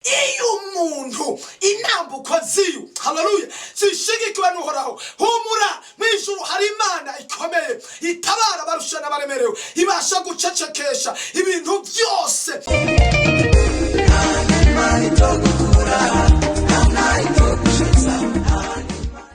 iyo umuntu intambuko ziyo haleluya zishigikiwe n'uhoraho, humura mw'ijuru hari Imana ikomeye itabara abarusha n'abaremerewe, ibasha gucecekesha ibintu byose.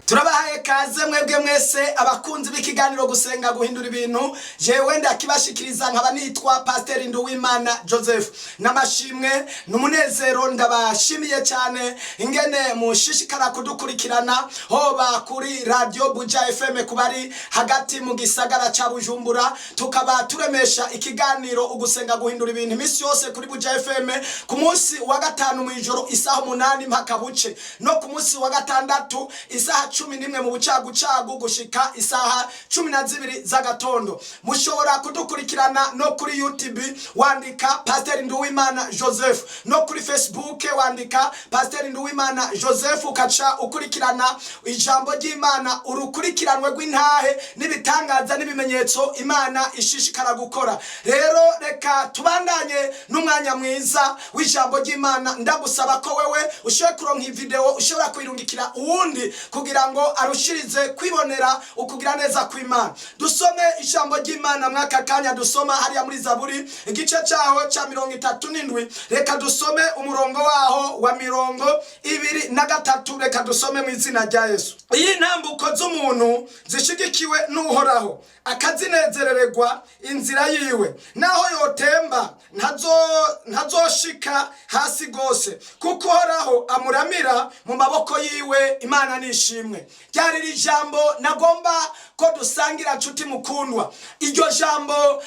Turabahaye kaze mwebwe mwese abakunzi b'ikiganiro gusenga guhindura ibintu. Jewe ndakibashikiriza nkaba nitwa Pastor Nduwimana Joseph. Namashimwe n'umunezero ndabashimiye cyane ingene mushishikara kudukurikirana hoba kuri Radio Buja FM kubari hagati mu gisagara ca Bujumbura, tukaba turemesha ikiganiro ugusenga guhindura ibintu imisi yose kuri Buja FM ku munsi wa gatanu mw'ijoro isaha 8 mpaka buce, no ku munsi wa gatandatu isaha 11 mu bucagucagu gushika isaha 12 z'agatondo. Mushobora kudukurikirana no kuri YouTube wandika Pastor Nduwimana Joseph, no kuri Facebook wandika Pastor Nduwimana Joseph, ukaca ukurikirana ijambo ry'Imana, urukurikiranwe rw'intahe n'ibitangaza n'ibimenyetso Imana ishishikara gukora. Rero reka tubandanye n'umwanya mwiza w'ijambo ry'Imana. Ndagusaba ko wewe ushobora kuronka video ushobora kwirungikira uwundi kugira ngo arushirize kwibonera ukugira neza kw'Imana. Dusome ijambo ry'Imana mwaka kanya dusoma hariya muri Zaburi igice cyaho ca 37. Reka dusome umurongo waho wa 23. Reka dusome mu izina rya Yesu. Iyi ntambuko z'umuntu zishigikiwe n'uhoraho, akazinezerererwa inzira yiwe, naho yotemba ntazoshika hasi gose, kuko uhoraho amuramira mu maboko yiwe. Imana nishimwe. Ryari rijambo nagomba ko dusangira nshuti mukundwa. Iryo jambo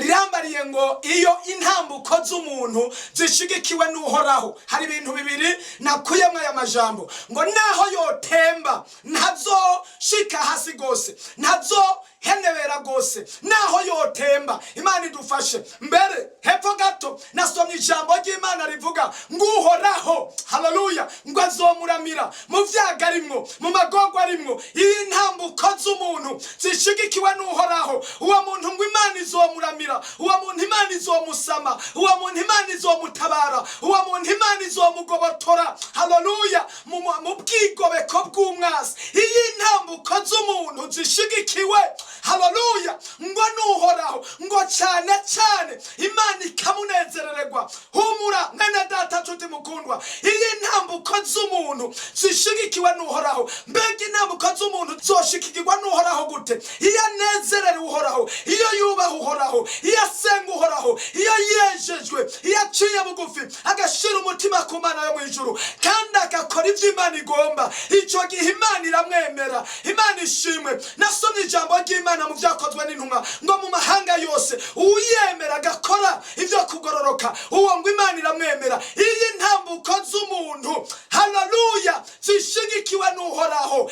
rirambariye ngo iyo intambuko z'umuntu zishigikiwe n'uhoraho, hari ibintu bibiri nakuyemwe aya majambo ngo naho yotemba ntazoshika hasi gose, henebera gose, naho yotemba. Imana idufashe. Mbere hepfo gato nasomye ijambo ry'Imana rivuga ngo uhoraho haleluya ngo azomuramira mu vyaga arimwo, mu magorwa arimwo. Iyi ntambuko z'umuntu zishigikiwe n'uhoraho, uwo muntu ngo Imana izomuramira, uwo muntu Imana izomusama, uwo muntu Imana izomutabara, uwo muntu Imana izomugobotora haleluya mu bwigobeko bw'umwasi. Iyi ntambuko z'umuntu zishigikiwe haleluya ngo n'uhoraho, ngo cyane cyane Imana ikamunezerererwa. Humura mwene data nshuti mukundwa, iyi ntambuko z'umuntu zishigikiwe n'uhoraho. Mbega intambuko z'umuntu zoshikirwa n'uhoraho gute? Iyo anezerera uhoraho, iyo yubaha uhoraho, iyo asenga uhoraho, iyo yejejwe, iyo aciye bugufi agashira umutima ku Mana yo mw'ijuru kandi agakora ivyo Imana igomba, ico gihe Imana iramwemera. Imana ishimwe. Nasomye ijambo ry'Imana mu vyakozwe n'intumwa ngo mu mahanga yose uyemera agakora ivyo kugororoka, uwo ngo Imana iramwemera. Iyi ntambuko z'umuntu haleluya zishigikiwe n'uhoraho,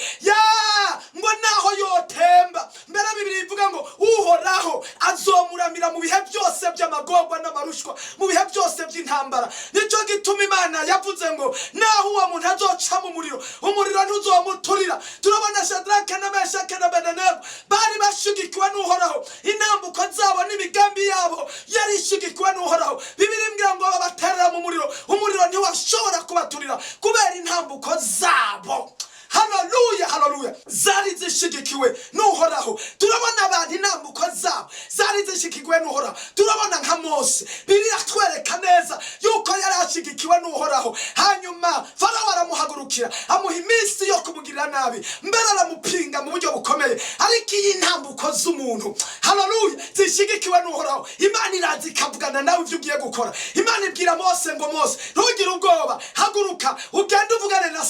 ngo naho yotemba. Mbere Bibiri ivuga ngo uhoraho azomuramira mu bihe byose by'amagorwa n'amarushwa, mu bihe byose by'intambara. Nico gituma Imana yavuze ngo naho uwo muntu azoca mu muriro, umuriro ntuzomuturira. Turabona Shadraka na Meshaki na Abednego bari bashigikiwe n'uhoraho, intambuko zabo n'imigambi yabo yari ishigikiwe n'uhoraho. Bibiri imbwira ngo babaterera mu muriro, umuriro ntiwashobora kubaturira kubera intambuko zabo. Haleluya haleluya, zari zishigikiwe n'uhoraho. Turabona abantu intambuko zabo zari zishigikiwe n'uhoraho. Turabona nka Mose, Bibiliya twereka neza yuko yari ashigikiwe n'uhoraho. Hanyuma Farawo aramuhagurukira amuha iminsi yo kumugirira nabi, mbere aramupinga mu buryo bukomeye. Ariko iyi ntambuko z'umuntu haleluya zishigikiwe n'uhoraho, Imana irazi ikavugana nawe ivyo ugiye gukora. Imana ibwira Mose ngo Mose ntugire ubwoba, haguruka ugende uvugane na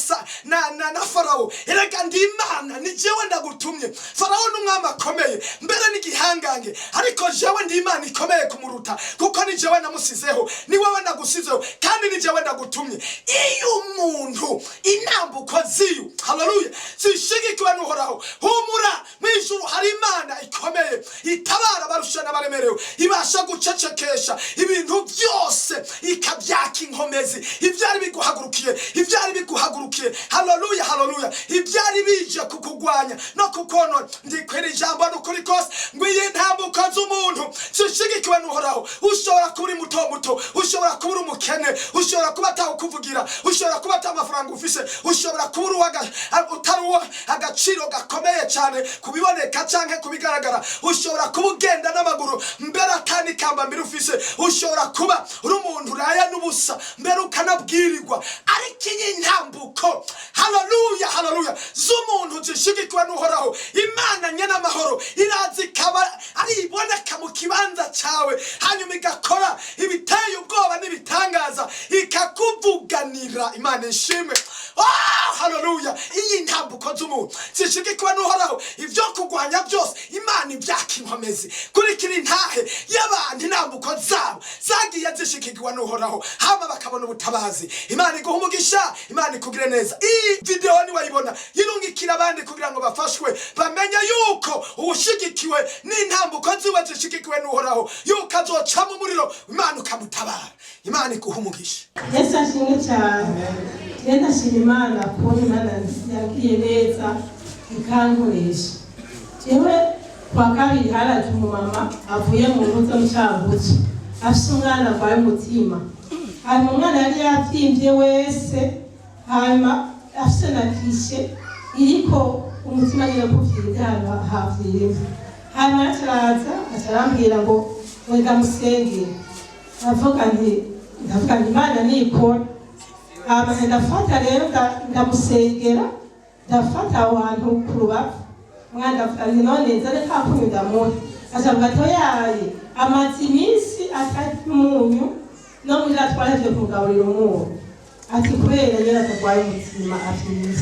Farawo. Erega ndi Imana, ni jewe ndagutumye. Farawo n'umwami akomeye, mbere n'igihangange, ariko jewe ndi Imana ikomeye kumuruta, kuko ni jewe namusizeho, ni wewe ndagusizeho, kandi ni jewe ndagutumye. Iyo umuntu intambuko ziyo haleluya zishigikiwe n'uhoraho, humura mw'ijuru hari Imana ikomeye itabara abarusha n'abaremerewe, ibasha gucecekesha ibintu byose ikabyaka inkomezi. Ivyari biguhagurukiye haleluya haleluya haleluya ibyari bije kukugwanya no kukonona ndikwera ijambo n'ukuri kose ngo iyi ntambuko z'umuntu zishigikiwe n'uhoraho ushobora kuba uri muto ushobora kuba uri umukene ushobora kuba atawukuvugira ushobora kuba atamafaranga ufise ushobora kuba utari uwo agaciro gakomeye cyane kubiboneka canke kubigaragara ushobora kuba ugenda n'amaguru mbere atani kamba mbere ufise ushobora kuba uri umuntu uraya n'ubusa mbere ukanabwirirwa ariko iyi ntambuko haleluya z'umuntu zishigikiwe n'uhoraho Imana nyene amahoro irazi ikaba ariboneka mu kibanza cawe hanyuma igakora ibiteye ubwoba n'ibitangaza ikakuvuganira Imana ishimwe haleluya iyi ntambuko z'umuntu zishigikiwe n'uhoraho ivyo kugwanya byose Imana ivyaka inkomezi kurikira intahe y'abantu intambuko zabo zagiye zishigikiwe n'uhoraho hama bakabona ubutabazi Imana iguha umugisha Imana ikugire neza iyi video ni wayibona yirungikira abandi kugira ngo bafashwe bamenye yuko ubushigikiwe n'intambuko ziwe zishigikiwe n'uhoraho yuko azoca mu muriro Imana ukamutabara Imana iguha umugisha Yesu ashimwe cyane Yenda shima Imana kubona Imana yagiye neza ikankoresha jewe kwa kabiri haraje umumama avuye mu rugo n'icyabuze afise umwana arwaye umutima hanyuma umwana yari yavyimbye wese hanyuma afise na kishe iriko umutima nyine kuvyiga havyimbye hanyuma yacaraza acarambwira ngo wega musengere ndavuga nti Imana nikora hama ndafata rero ndamusengera ndafata aho hantu ku rubavu umwana ndavuga nti none nzane ka kunywa ndamuha acavuga ati oyaye amaze iminsi atari umunyu no muri atwaraje kumugaburira umunyu ati kubera yari atarwaye umutima afite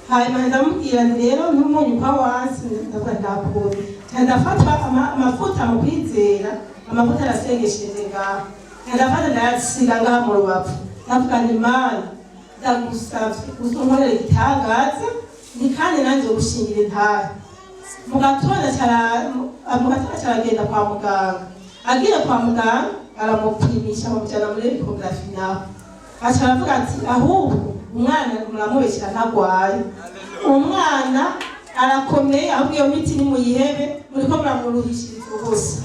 hanyuma ndamubwira nti rero n'umunyu kwa wansi ndavuga ndakubona ndafata amavuta mu kwizera amavuta arasengesheje ngaho ndafata ndayasiga ngaho mu rubavu ndavuga nti Imana ndagusavye uzonkorera igitangaza ni kandi nanjye gushingira intahe mu gatondo caragenda kwa muganga agiye kwa muganga aramupimisha bamujyana muri ecography naho aca aravuga ati ahubwo umwana muramubeshyira ntagwaye umwana arakomeye ahubwo iyo miti nimuyihebe muriko muramuruhishiriza ubusa